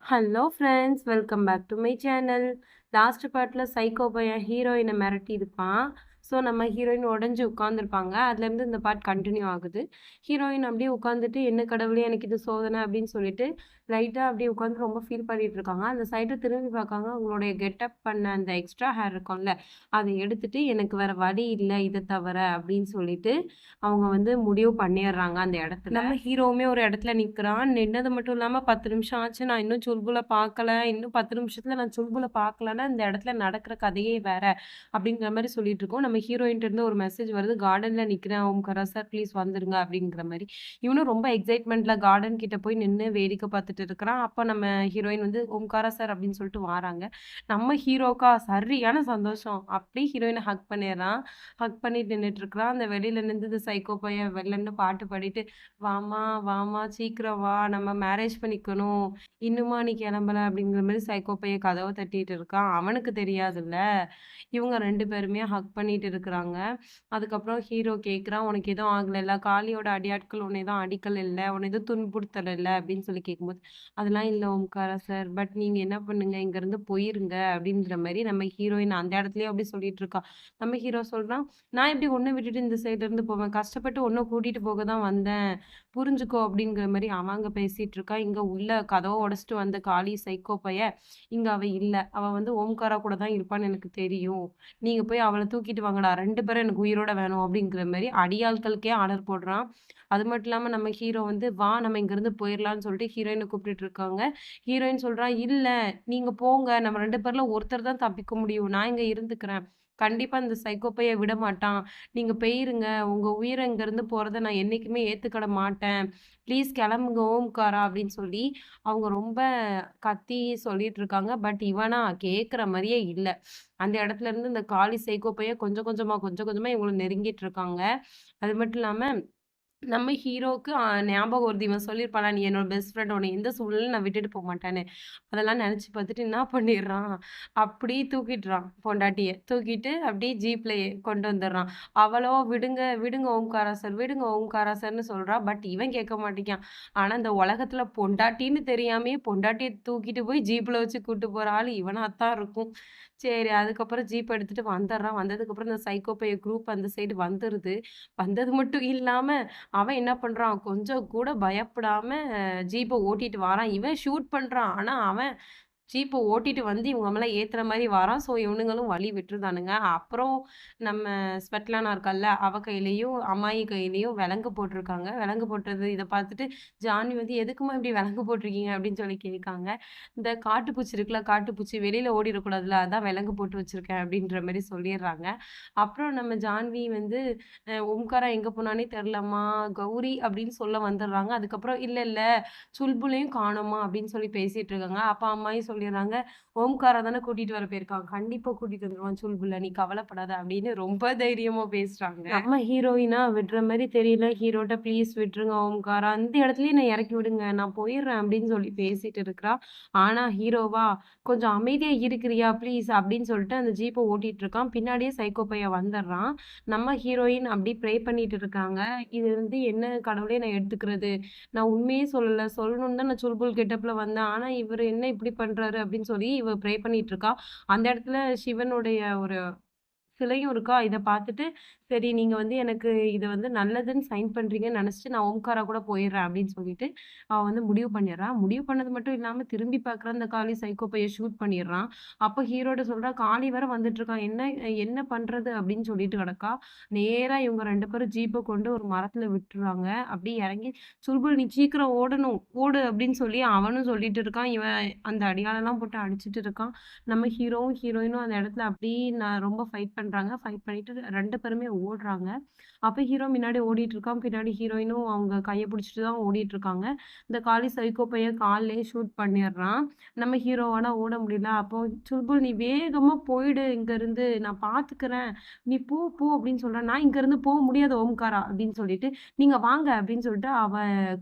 Hello friends, welcome back to my channel. Last பார்ட்டில் psycho பையன் ஹீரோயினை மிரட்டியிருப்பான். ஸோ நம்ம ஹீரோயின் உடஞ்சி உட்காந்துருப்பாங்க. அதுலேருந்து இந்த பார்ட் கண்டினியூ ஆகுது. ஹீரோயின் அப்படியே உட்காந்துட்டு, என்ன கடவுளே எனக்கு இது சோதனை அப்படின்னு சொல்லிட்டு லைட்டாக அப்படியே உட்காந்து ரொம்ப ஃபீல் பண்ணிட்டு இருக்காங்க. அந்த சைடை திரும்பி பார்க்காங்க. அவங்களுடைய கெட்டப் பண்ண அந்த எக்ஸ்ட்ரா ஹேர் இருக்கும்ல, அதை எடுத்துட்டு எனக்கு வேற வழி இல்லை இதை தவிர அப்படின்னு சொல்லிட்டு அவங்க வந்து முடிவு பண்ணிடுறாங்க. அந்த இடத்துல நம்ம ஹீரோவுமே ஒரு இடத்துல நிற்கிறான். நின்னது மட்டும் இல்லாமல் 10 நிமிஷம் ஆச்சு, நான் இன்னும் சுல்புல பார்க்கல, இன்னும் 10 நிமிஷத்துல நான் சுல்புல பார்க்கலன்னா இந்த இடத்துல நடக்கிற கதையே வேற அப்படிங்கிற மாதிரி சொல்லிட்டு இருக்கோம். நம்ம ஹீரோயின்ட்டு இருந்து ஒரு மெசேஜ் வருது, கார்டன்ல நிற்கிறேன் ஓம்காரா சார் ப்ளீஸ் வந்துருங்க அப்படிங்கிற மாதிரி. இவனும் ரொம்ப எக்ஸைட்மெண்ட்ல கார்டன் கிட்ட போய் நின்று வேடிக்கை பார்த்துட்டு இருக்கிறான். அப்போ நம்ம ஹீரோயின் வந்து ஓம்காரா சார் அப்படின்னு சொல்லிட்டு வராங்க. நம்ம ஹீரோக்கா சரியான சந்தோஷம், அப்படியே ஹீரோயினை ஹக் பண்ணிடுறான். ஹக் பண்ணிட்டு நின்றுட்டு இருக்கிறான். அந்த வெளியில நின்று சைக்கோ பையன் வெளிலன்னு பாட்டு பாடிட்டு, வாமா வாமா சீக்கிரம் வா நம்ம மேரேஜ் பண்ணிக்கணும், இன்னுமா நீ கிளம்பல அப்படிங்கிற மாதிரி சைக்கோ பையன் கதவை தட்டிட்டு இருக்கான். அவனுக்கு தெரியாதுல்ல, இவங்க 2 பேருமே ஹக் பண்ணிட்டு இருக்கிறாங்க. அதுக்கப்புறம் ஹீரோ கேட்குறான், உனக்கு எதுவும் ஆகலைல்ல, காளியோட அடியாட்கள் உன்னை எதுவும் அடிக்கல இல்லை, உன்னை எதுவும் துன்புறுத்தல இல்லை அப்படின்னு சொல்லி கேட்கும்போது, அதெல்லாம் இல்லை ஓம்காரா சார், பட் நீங்கள் என்ன பண்ணுங்க இங்கேருந்து போயிருங்க அப்படின்ற மாதிரி நம்ம ஹீரோயின் அந்த இடத்துலயே அப்படி சொல்லிட்டு இருக்கா. நம்ம ஹீரோ சொல்கிறான், நான் எப்படி ஒன்றை விட்டுட்டு இந்த சைட்லேருந்து போவேன், கஷ்டப்பட்டு ஒன்றை கூட்டிகிட்டு போக தான் வந்தேன், புரிஞ்சுக்கோ அப்படிங்கிற மாதிரி அவங்க பேசிட்டு இருக்கா. இங்கே உள்ள கதவை உடச்சிட்டு வந்த காளி சைக்கோ பைய இங்கே அவ இல்லை, அவள் வந்து ஓம்காரா கூட தான் இருப்பான்னு எனக்கு தெரியும், நீங்கள் போய் அவளை தூக்கிட்டு வாங்கடா, 2 பேரும் எனக்கு உயிரோட வேணும் அப்படிங்கிற மாதிரி அடியாட்களுக்கே ஆர்டர் போடுறான். அது மட்டும் இல்லாமல் நம்ம ஹீரோ வந்து வா நம்ம இங்கேருந்து போயிடலான்னு சொல்லிட்டு ஹீரோயினை கூப்பிட்டுட்டு இருக்காங்க. ஹீரோயின் சொல்கிறா, இல்லை நீங்கள் போங்க, நம்ம 2 பேரில் ஒருத்தர் தான் தப்பிக்க முடியும், நான் இங்கே இருந்துக்கிறேன், கண்டிப்பா இந்த சைக்கோப்பைய விட மாட்டான், நீங்க போயிருங்க, உங்க உயிரை இங்கேருந்து போறத நான் என்னைக்குமே ஏத்துக்கிட மாட்டேன், ப்ளீஸ் கிளம்புங்க ஓம்காரா அப்படின்னு சொல்லி அவங்க ரொம்ப கத்தி சொல்லிட்டு இருக்காங்க. பட் இவனா கேட்குற மாதிரியே இல்லை. அந்த இடத்துல இருந்து இந்த காளி சைக்கோப்பைய கொஞ்சம் கொஞ்சமா கொஞ்சம் கொஞ்சமா இவங்களை நெருங்கிட்டு இருக்காங்க. அது மட்டும் இல்லாம நம்ம ஹீரோவுக்கு ஞாபகம் வருது. இவன் சொல்லியிருப்பானா, "நீ என்னோட பெஸ்ட் ஃப்ரெண்ட். உன்னை எந்த சூழ்நிலையிலும் நான் விட்டுட்டு போமாட்டேன்னு." அதெல்லாம் நெனச்சு பார்த்துட்டு என்ன பண்ணிடுறான், அப்படியே தூக்கிடுறான் பொண்டாட்டிய. தூக்கிட்டு அப்படியே ஜீப்ல கொண்டு வந்துடுறான். அவளோ, "விடுங்க, விடுங்க ஓம்காரா சார், விடுங்க ஓம்காரா சார்ன்னு" சொல்றா. பட் இவன் கேட்க மாட்டேங்கான். ஆனா இந்த உலகத்துல பொண்டாட்டின்னு தெரியாமயே பொண்டாட்டிய தூக்கிட்டு போய் ஜீப்ல வச்சு கூட்டு போற ஆளு இவனா தான் இருக்கும். சரி, அதுக்கப்புறம் ஜீப் எடுத்துட்டு வந்துடுறான். வந்ததுக்கப்புறம் இந்த சைக்கோ பைய குரூப் அந்த சைடு வந்துருது. வந்தது மட்டும் இல்லாம அவன் என்ன பண்றான், கொஞ்சம் கூட பயப்படாம ஜீப்ப ஓட்டிட்டு வாரான். இவன் ஷூட் பண்றான். ஆனா அவன் ஜீப்ப ஓட்டிட்டு வந்து இவங்க மேல ஏத்துற மாரி வாரான். ஸோ இவனுங்களும் வழி விட்டுருதானுங்க. அப்புறம் நம்ம ஸ்வெட்லானா இருக்கால்ல, அவ கையிலயும், அம்மாயி கையிலயும் விலங்கு போட்டிருக்காங்க. விலங்கு போட்டது இத பார்த்துட்டு ஜான்வி வந்து, "எதுக்கும்மா இப்படி விலங்கு போட்டிருக்கீங்க?" அப்படின்னு சொல்லி கேட்காங்க. "இந்த காட்டுப்பூச்சி இருக்குல்ல, காட்டுப்பூச்சி வெளியில ஓடிறக்கூடாதுல்ல, அதான் விலங்கு போட்டு வச்சிருக்கேன்." அப்படின்ற மாரி சொல்லிடுறாங்க. அப்புறம் நம்ம ஜான்வி வந்து, "ஓம்காரா எங்க போனான்னே தெரியலம்மா, கௌரி" அப்படின்னு சொல்ல வந்துடுறாங்க. அதுக்கப்புறம், "இல்ல, இல்ல சுல்புலையும் காணோமா" அப்படின்னு சொல்லி பேசிட்டு இருக்காங்க. அப்ப அம்மாயும் சொல்லிடுறாங்க, "ஓம்காரா தானே கூட்டிட்டு வர போயிருக்கான். கண்டிப்பா கூட்டிட்டு வந்துருவான் சுல்புல. நீ கவலைப்படாத" அப்படின்னு ரொம்ப தைரியமா பேசுறாங்க. நம்ம ஹீரோயினா விடுற மாரி தெரியல. ஹீரோட்ட "ப்ளீஸ் விட்டுருங்க ஓம்காரா. அந்த இடத்துலயே என்ன இறக்கி விடுங்க. நான் போயிடுறேன்" அப்படின்னு சொல்லி பேசிட்டு இருக்கிறா. ஆனா ஹீரோவா, "கொஞ்சம் அமைதியா இருக்கிறியா ப்ளீஸ்" அப்படின்னு சொல்லிட்டு அந்த ஜீப்ப ஓட்டிட்டு இருக்கான். பின்னாடியே சைக்கோ பையன் வந்துடுறான். நம்ம ஹீரோயின் அப்படி ப்ரே பண்ணிட்டு இருக்காங்க. இது வந்து என்ன கடவுளே நான் எடுத்துக்கிறது? நான் உண்மையே சொல்லல. சொல்லணும்னு தான் நான் சுல்புல் கெட்டப்ல வந்தேன். ஆனா இவரு என்ன இப்படி பண்றாரு அப்படின்னு சொல்லி இவ ப்ரே பண்ணிட்டு இருக்கா. அந்த இடத்துல சிவனுடைய ஒரு சிலையும் இருக்கா. இத பார்த்துட்டு, சரி நீங்க வந்து எனக்கு இது வந்து நல்லதுன்னு சைன் பண்றீங்கன்னு நெனச்சுட்டு, நான் ஓம்காரா கூட போயிர்றேன் அப்படின்னு சொல்லிட்டு, அவ வந்து முடிவு பண்ணிர்றா. முடிவு பண்ணது மட்டும் இல்லாம, திரும்பி பார்க்குற அந்த காளி சைக்கோ பைய ஷூட் பண்ணிர்றான். அப்ப ஹீரோட்ட சொல்றா, "காளி வேற வந்துட்டுருக்கான். என்ன என்ன பண்றது?" அப்படின்னு சொல்லிட்டு கெடக்கா. நேரா இவங்க 2 பேரும் ஜீப்ப கொண்டு ஒரு மரத்துல விட்டுர்றாங்க. அப்படியே எறங்கி, "சுல்புல் நீ சீக்கிரம் ஓடணும். ஓடு" அப்படின்னு சொல்லி அவனும் சொல்லிட்டு இருக்கான். இவன் அந்த அடியாளெல்லாம் போட்டு அடிச்சுட்டு இருக்கான். நம்ம ஹீரோவும், ஹீரோயினும் அந்த இடத்துல அப்படியே ரொம்ப ஃபைட் பண்றாங்க. ஃபைட் பண்ணிட்டு 2 பேருமே ஓடுறாங்க. அப்ப ஹீரோ முன்னாடி ஓடிட்டு இருக்கான். பின்னாடி ஹீரோயினும் அவங்க கைய பிடிச்சுட்டு தான் ஓடிட்டு இருக்காங்க. இந்த காளி சைக்கோ பையன் கால்லயே ஷூட் பண்ணிடுறான். நம்ம ஹீரோவால ஓட முடியல. அப்போ "சுல்புல் நீ வேகமா போயிடு இங்கருந்து. நான் பார்த்துக்கிறேன். நீ போ போ" அப்படின்னு சொல்றான். "நான் இங்கருந்து போ முடியாது ஓம்காரா" அப்படின்னு சொல்லிட்டு, "நீங்க வாங்க" அப்படின்னு சொல்லிட்டு அவ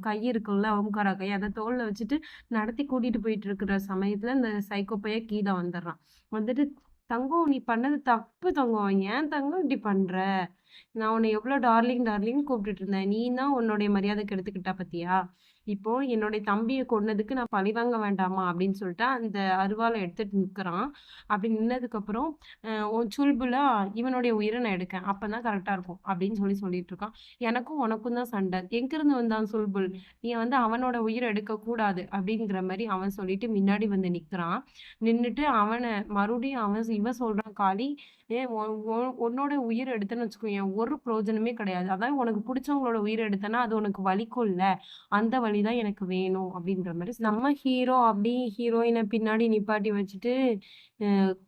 கை இருக்குல்ல ஓம்காரா கை, அத தோள்ல வச்சுட்டு நடத்தி கூட்டிட்டு போயிட்டு இருக்கிற சமயத்துல இந்த சைக்கோ பையன் கீழ வந்துடுறான். வந்துட்டு, "தங்கம் நீ பண்ணது தப்பு தங்கம். ஏன் தங்கம் இப்படி பண்ற? நான் உன்ன எவ்ளோ டார்லிங் டார்லிங்ன்னு கூப்பிட்டுட்டு இருந்தேன். நீ தான் உன்னுடைய மரியாதை கெடுத்துக்கிட்ட பாத்தியா?" இப்போ என்னுடைய தம்பிய கொன்னதுக்கு நான் பழிவாங்க வேண்டாமா? அப்படின்னு சொல்லிட்டு அந்த அருவாள எடுத்துட்டு நிக்கிறான். அப்படி நின்னதுக்கப்புறம், உன் சுல்புலா இவனுடைய உயிர நான் எடுக்கேன். அப்பதான் கரெக்ட்டா இருக்கும். அப்படின்னு சொல்லிட்டு இருக்கான். எனக்கும் உனக்கும் தான் சண்டை. எங்கிருந்து வந்தான் சுல்புல்? நீ வந்து அவனோட உயிர எடுக்கக்கூடாது. அப்படிங்கிற மாரி அவன் சொல்லிட்டு முன்னாடி வந்து நிக்கிறான். நின்னுட்டு மறுபடியும் இவன் சொல்றான் காளி, ஏன் உன்னோட உயிர எடுத்தேன்னு வச்சுக்கோயேன், ஒரு பிரயோஜனமே கிடையாது. அதான் உனக்கு புடிச்சவங்களோட உயிர எடுத்தேன்னா, அது உனக்கு வலிக்கும்ல. அந்த வழி தான் எனக்கு வேணும் அப்படின்ற மாரி நம்ம ஹீரோ அப்படியே ஹீரோயின பின்னாடி நிப்பாட்டி வச்சுட்டு,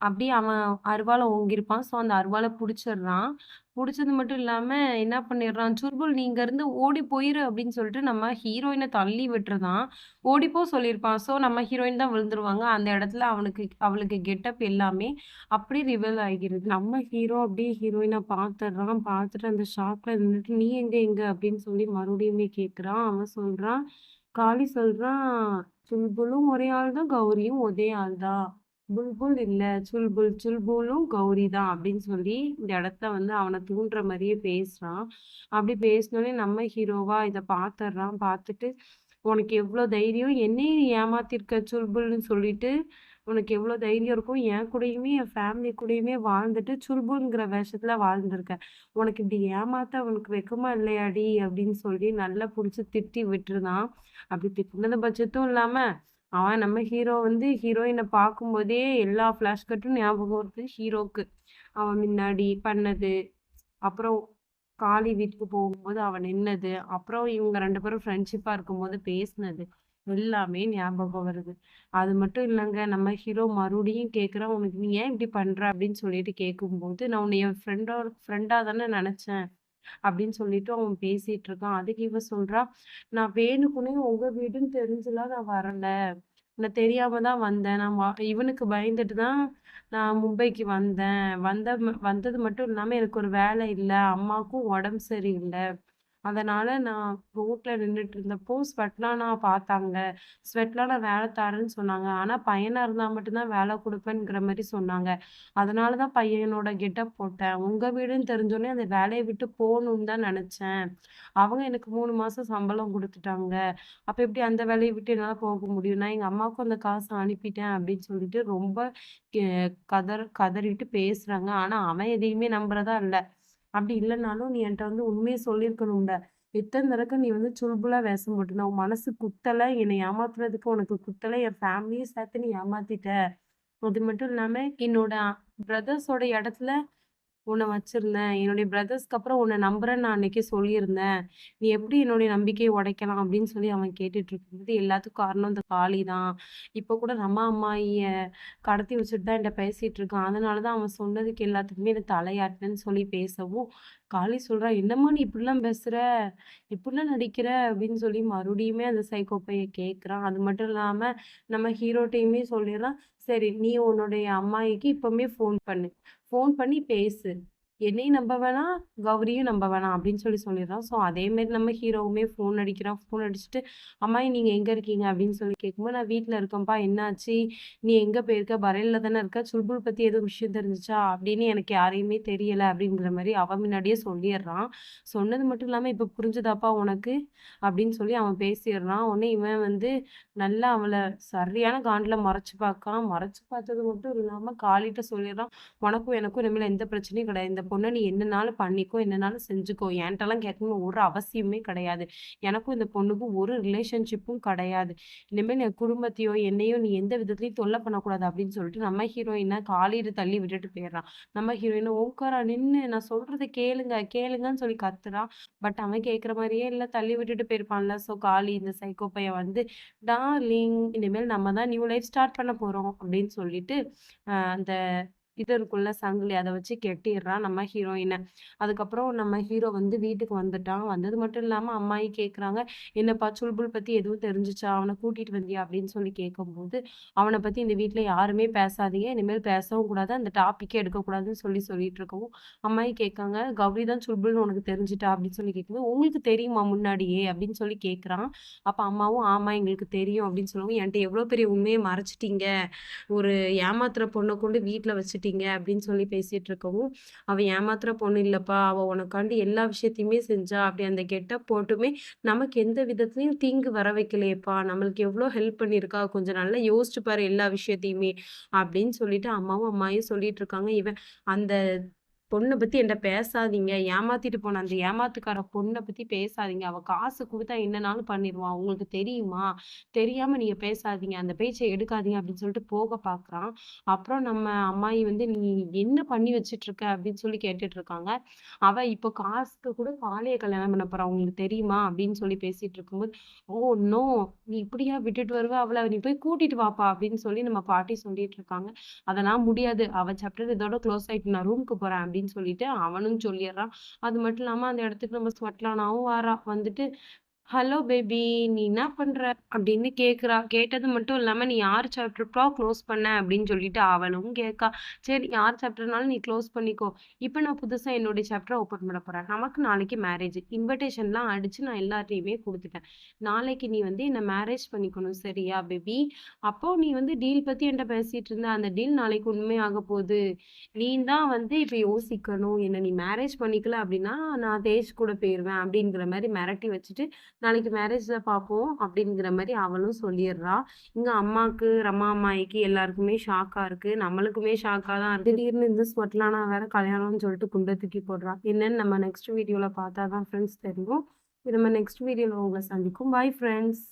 அப்படியே அவன் அருவாள ஓங்கியிருப்பான். ஸோ அந்த அருவாள புடிச்சிடுறான். புடிச்சது மட்டும் இல்லாம என்ன பண்ணிடுறான், "சுர்புல் நீ இங்கருந்து ஓடி போயிரு" அப்படின்னு சொல்லிட்டு நம்ம ஹீரோயின தள்ளி விட்டுருதான். ஓடிப்போ சொல்லியிருப்பான். ஸோ நம்ம ஹீரோயின் தான் விழுந்துருவாங்க. அந்த இடத்துல அவளுக்கு கெட்டப் எல்லாமே அப்படியே ரிவீல் ஆகிருது. நம்ம ஹீரோ அப்படியே ஹீரோயின பார்த்துடுறான். பார்த்துட்டு அந்த ஷாக்ல நின்னுட்டு, "நீ எங்க?" அப்படின்னு சொல்லி மறுபடியுமே கேட்குறான். அவன் சொல்றான், காளி சொல்றான், "சுல்புலும் ஒரே ஆள் தான், கௌரியும் ஒரே ஆள் தான். புல்புல் இல்ல, சுல்புல். சுல்புலும் கௌரி தான்" அப்படின்னு சொல்லி இந்த இடத்துல வந்து அவன தூண்டுற மாரியே பேசுறான். அப்படி பேசினோனே நம்ம ஹீரோவா இத பார்த்துடுறான். பார்த்துட்டு, "உனக்கு எவ்ளோ தைரியம்? என்னையும் நீ ஏமாத்தியிருக்க சுல்புல்ன்னு சொல்லிட்டு, உனக்கு எவ்ளோ தைரியம் இருக்கும்? என் கூடயுமே, என் ஃபேமிலி கூடயுமே வாழ்ந்துட்டு, சுல்புல்ங்கிற வேஷத்துல வாழ்ந்திருக்க. உனக்கு இப்படி ஏமாத்த உனக்கு வெட்கமா இல்லையாடி?" அப்படின்னு சொல்லி நல்லா புடிச்சு திட்டி விட்டுருதான். அப்படி திட்டுனது பட்சத்தும் இல்லாம, அவன் நம்ம ஹீரோ வந்து ஹீரோயின பார்க்கும்போதே எல்லா ஃப்ளாஷ்கட்டும் ஞாபகம் வருது ஹீரோக்கு. அவன் முன்னாடி பண்ணது, அப்புறம் காளி வீட்டுக்கு போகும்போது அவன் நின்னது, அப்புறம் இவங்க 2 பேரும் ஃப்ரெண்ட்ஷிப்பா இருக்கும்போது பேசினது, எல்லாமே ஞாபகம் வருது. அது மட்டும் இல்லங்க, நம்ம ஹீரோ மறுபடியும் கேட்குறான், "உனக்கு நீ ஏன் இப்படி பண்ற?" அப்படின்னு சொல்லிட்டு கேட்கும்போது, "நான் உன்ன என் ஃப்ரெண்டா தானே நெனச்சேன்." அப்படின்னு சொல்லிட்டு அவன் பேசிட்டு இருக்கான். அதுக்கு இவ சொல்றா, "நான் வேணுக்குன்னே உங்க வீடுன்னு தெரிஞ்சுலாம் நான் வரல. நான் தெரியாம தான் வந்தேன். இவனுக்கு பயந்துட்டு தான் நான் மும்பைக்கு வந்தேன். வந்தது மட்டும் இல்லாம எனக்கு ஒரு வேலை இல்ல. அம்மாவுக்கும் உடம்பு சரியில்ல. அதனால நான் ரோட்ல நின்னுட்டு இருந்தப்போ ஸ்வெட்லானா பார்த்தாங்க. ஸ்வெட்லானா வேலை தரேன்னு சொன்னாங்க. ஆனா பையனா இருந்தா மட்டும் தான் வேலை குடுப்பேன்ங்கிற மாரி சொன்னாங்க. அதனால தான் பையனோட கெட்டப் போட்டேன். உங்க வீடுன்னு தெரிஞ்சோனே அந்த வேலைய விட்டு போணும்னு தான் நெனச்சேன். அவங்க எனக்கு 3 மாசம் சம்பளம் குடுத்துட்டாங்க. அப்ப எப்படி அந்த வேலைய விட்டு என்னால போக முடியும்? நான் எங்க அம்மாவுக்கும் அந்த காச அனுப்பிட்டேன்" அப்படின்னு சொல்லிட்டு ரொம்ப கெ கதறிட்டு பேசுறாங்க. ஆனா அவன் எதையுமே நம்புறதா இல்ல. அப்படி இல்லனாலும் நீ என்ட்ட வந்து உண்மைய சொல்லியிருக்கணும்ல. எத்தன தடக்க நீ வந்து சுல்புலா வேஷம் போட்டு உன் மனசு குத்தல. என்னை ஏமாத்துறதுக்கு உனக்கு குத்தல. என் ஃபேமிலியும் சேர்த்து நீ ஏமாத்திட்ட. அது மட்டும் இல்லாம என்னோட பிரதர்ஸோட இடத்துல உன்ன வச்சிருந்தேன். என்னுடைய பிரதர்ஸ்க்கு அப்புறம் உன்ன நம்புறேன்னு நான் அன்னைக்கே சொல்லியிருந்தேன். நீ எப்படி என்னுடைய நம்பிக்கைய உடைக்கலாம்? அப்படின்னு சொல்லி அவன் கேட்டுட்டு இருக்கும்போது, எல்லாத்துக்கும் காரணம் இந்த காளி தான். இப்ப கூட ரமா அம்மாயிய கடத்தி வச்சுட்டு தான் என்ட்ட பேசிட்டு இருக்கான். அதனால தான் அவன் சொன்னதுக்கு எல்லாத்துக்குமே நான் தலையாட்டினேன்னு சொல்லி பேசவும், காளி சொல்றா, "என்னம்மா நீ இப்படிலாம் பேசுற? இப்படிலாம் நடிக்கிற?" அப்படின்னு சொல்லி மறுபடியுமே அந்த சைக்கோ பையன் கேட்குறான். அது மட்டும் இல்லாம நம்ம ஹீரோட்டயுமே சொல்லிர்றான், "சரி நீ உன்னுடைய அம்மாயிக்கு இப்பமே ஃபோன் பண்ணு. ஃபோன் பண்ணி பேசு. என்னையும் நம்ப வேணாம், கௌரியும் நம்ப வேணாம்" அப்படின்னு சொல்லிடுறான். ஸோ அதேமாரி நம்ம ஹீரோவுமே ஃபோன் அடிக்கிறான். ஃபோன் அடிச்சுட்டு, "அம்மாயி நீங்க எங்க இருக்கீங்க?" அப்படின்னு சொல்லி கேட்கும்போது, "நான் வீட்ல இருக்கேன்ப்பா. என்னாச்சு? நீ எங்க போயிருக்க? பரேலில தானே இருக்க. சுல்புல் பத்தி எதுவும் விஷயம் தெரிஞ்சுச்சா?" அப்படின்னு எனக்கு யாரையுமே தெரியல அப்படிங்கிற மாரி அவன் முன்னாடியே சொல்லிர்றான். சொன்னது மட்டும் இல்லாம, "இப்ப புரிஞ்சுதாப்பா உனக்கு?" அப்படின்னு சொல்லி அவன் பேசிர்றான். உடனே இவன் வந்து நல்லா அவள சரியான காண்டுல மொறச்சு பார்க்கான். மொறச்சு பார்த்தது மட்டும் இல்லாம காளிட்ட சொல்லிர்றான், "உனக்கும் எனக்கும் இனிமேல் எந்த பிரச்சனையும் கிடையாது. இந்த பொண்ண நீ என்னனாலும் பண்ணிக்கோ, என்னனாலும் செஞ்சுக்கோ. என்ட்டலாம் கேட்கணும்னு ஒரு அவசியமே கிடையாது. எனக்கும் இந்த பொண்ணுக்கும் ஒரு ரிலேஷன்ஷிப்பும் கிடையாது. இனிமேல் என் குடும்பத்தையோ, என்னையோ நீ எந்த விதத்துலயும் தொல்ல பண்ணக்கூடாது" அப்படின்னு சொல்லிட்டு நம்ம ஹீரோயின காலிட தள்ளி விட்டுட்டு போயிர்றான். நம்ம ஹீரோயின், "ஓங்காரா நின்னு நான் சொல்றத கேளுங்க, கேளுங்கன்னு" சொல்லி கத்துறான். பட் அவன் கேட்கிற மாரியே இல்ல. தள்ளி விட்டுட்டு போயிருப்பான்ல. ஸோ காளி இந்த சைக்கோ பையன் வந்து, "டார்லிங் இனிமேல் நம்ம தான் நியூ லைஃப் ஸ்டார்ட் பண்ண போறோம்" அப்படின்னு சொல்லிட்டு, அந்த இது இருக்குல்ல சங்கிலி அத வச்சு கெட்டிர்றான் நம்ம ஹீரோயின. அதுக்கப்புறம் நம்ம ஹீரோ வந்து வீட்டுக்கு வந்துட்டான். வந்தது மட்டும் இல்லாம அம்மாயி கேட்குறாங்க, "என்னப்பா சுல்புல் பத்தி எதுவும் தெரிஞ்சுச்சா? அவன கூட்டிட்டு வந்தியா?" அப்படின்னு சொல்லி கேட்கும்போது, "அவன பத்தி இந்த வீட்ல யாருமே பேசாதீங்க. இனிமேல் பேசவும் கூடாது. அந்த டாபிக்கே எடுக்கக்கூடாதுன்னு" சொல்லிட்டு இருக்கவும், அம்மாயி கேட்காங்க, "கௌரி தான் சுல்புல்னு உனக்கு தெரிஞ்சுட்டா?" அப்படின்னு சொல்லி கேட்கும்போது, "உங்களுக்கு தெரியுமா முன்னாடியே?" அப்படின்னு சொல்லி கேட்குறான். அப்ப அம்மாவும், "ஆமா எங்களுக்கு தெரியும்" அப்படின்னு சொல்லவும், "என்ட்ட எவ்வளோ பெரிய உண்மைய மறைச்சிட்டீங்க. ஒரு ஏமாத்துற பொண்ண கொண்டு வீட்ல வச்சுட்டு வச்சுட்டீங்க அப்படின்னு சொல்லி பேசிட்டு இருக்கவும், அவ ஏமாத்துற பொண்ணு இல்லப்பா. அவ உனக்காண்டி எல்லா விஷயத்தையுமே செஞ்சா. அப்படி அந்த கெட்டப் போட்டுமே நமக்கு எந்த விதத்துலயும் தீங்கு வர வைக்கலையேப்பா. நம்மளுக்கு எவ்வளோ ஹெல்ப் பண்ணியிருக்கா. கொஞ்சம் நல்லா யோசிச்சு பாரு எல்லா விஷயத்தையுமே. அப்படின்னு சொல்லிட்டு அம்மாவும் அம்மாயும் சொல்லிட்டு இருக்காங்க. இவன் அந்த பொண்ண பத்தி என்ட்ட பேசாதீங்க. ஏமாத்திட்டு போன அந்த ஏமாத்துக்கார பொண்ண பத்தி பேசாதீங்க. அவ காசு குடுத்தா என்னனாலும் பண்ணிருவா. உங்களுக்கு தெரியுமா? தெரியாம நீங்க பேசாதீங்க. அந்த பேச்ச எடுக்காதீங்க அப்படின்னு சொல்லிட்டு போக பார்க்குறான். அப்புறம் நம்ம அம்மாயி வந்து, "நீ என்ன பண்ணி வச்சுட்டுருக்க?" அப்படின்னு சொல்லி கேட்டுட்டு இருக்காங்க. அவ இப்போ காசுக்கு கூட காளைய கல்யாணம் பண்ண போறா. உங்களுக்கு தெரியுமா? அப்படின்னு சொல்லி பேசிட்டு இருக்கும்போது, "ஓ நோ! நீ இப்படியா விட்டுட்டு வருவ? அவள நீ போய் கூட்டிட்டு வாப்பா" அப்படின்னு சொல்லி நம்ம பாட்டி சொல்லிட்டு இருக்காங்க. அதெல்லாம் முடியாது. அவ சாப்டர் இதோட க்ளோஸ் ஆயிட்டு நான் ரூமுக்கு போறேன் அப்படின்னு சொல்லிட்டு அவனும் சொல்லிர்றான். அது மட்டும் இல்லாம அந்த இடத்துக்கு நம்ம ஸ்வெட்லானாவும் வாரா. வந்துட்டு ஹலோ பேபி! நீ என்ன பண்ற? அப்படின்னு கேட்கிறா. கேட்டது மட்டும் இல்லாம, "நீ யார் சாப்டர்ப்பா க்ளோஸ் பண்ண?" அப்படின்னு சொல்லிட்டு அவளும் கேட்கா. சரி யார் சாப்டர்னாலும் நீ க்ளோஸ் பண்ணிக்கோ. இப்ப நான் புதுசா என்னுடைய சாப்டர ஓப்பன் பண்ண போறேன். நமக்கு நாளைக்கு மேரேஜ். இன்விடேஷன்லாம் அடிச்சு நான் எல்லார்ட்டயுமே குடுத்துட்டேன். நாளைக்கு நீ வந்து என்ன மேரேஜ் பண்ணிக்கணும். சரியா பேபி? அப்போ நீ வந்து டீல் பத்தி என்ட்ட பேசிட்டு இருந்த. அந்த டீல் நாளைக்கு உண்மையாக போது. நீ தான் வந்து இப்ப யோசிக்கணும். என்ன நீ மேரேஜ் பண்ணிக்கல அப்படின்னா, நான் தேஜ் கூட போயிருவேன். அப்படிங்கிற மாரி மிரட்டி வச்சுட்டு நாளைக்கு மேரேஜ்ல பார்ப்போம் அப்படிங்கிற மாரி அவளும் சொல்லிர்றா. இங்க அம்மாக்கு, ரமா அம்மாயிக்கு எல்லாருக்குமே ஷாக்கா இருக்கு. நம்மளுக்குமே ஷாக்கா தான் இருக்கு. திடீர்னு இந்த ஸ்வெட்லானா வேற கல்யாணம்னு சொல்லிட்டு குண்ட தூக்கி போடுறா. என்னன்னு நம்ம நெக்ஸ்ட் வீடியோல பார்த்தா தான் ஃப்ரெண்ட்ஸ் தெரியும். நம்ம நெக்ஸ்ட் வீடியோல உங்கள சந்திக்கும். Bye friends.